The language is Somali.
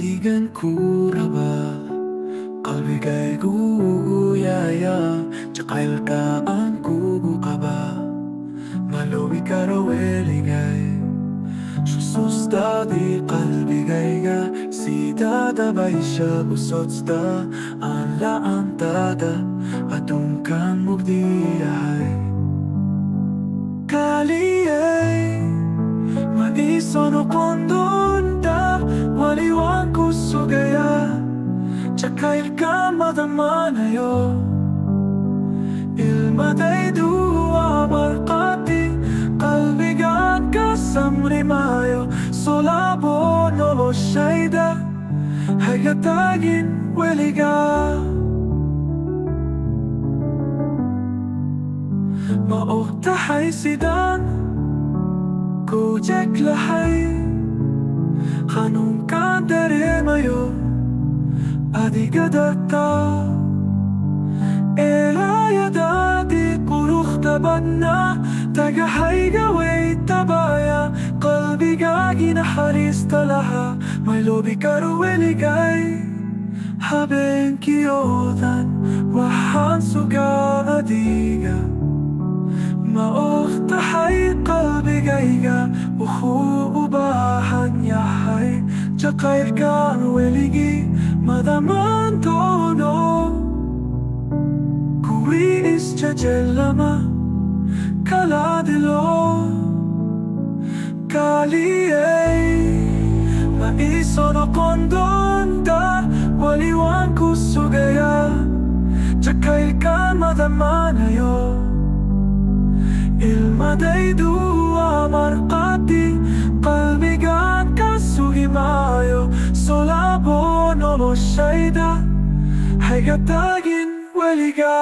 Kaibigan ko na ba? Kalbigay guguyaya Tsakail ka ang gugu ka ba? Maluwi ka raw eligay Sususta di kalbigay ga Si dada bay siya busotsta Ang laan dada Atong kan mugdiyahay Kaliyay Maisono kondon da Waliwan ko sugaya Tsakail ka madamanayo Ilmaday duwa markati Kalbigan ka samrimayo Solabo no shayda Hagatagin weliga Maoktahay sidan Kujek lahay Hanung kandare mayo Adigadata Elaya dati kurukh tabadna Tagahay gaway tabaya Qalbiga ginaharis talaha May lobi karuweligay Haben kiyodan Wahan suga adiga Maoktahay qalbigayga Uhuubahan yahay Tsakail ka weligi Madaman tono Kuwiis jajelama Kaladilo Kaliyay Maisono kondonda Waliwan kusugaya Tsakail ka madamanayo Ilmaday duwa markati Kalbigan ka sugimayo Solabo no shayda Hagatagin weliga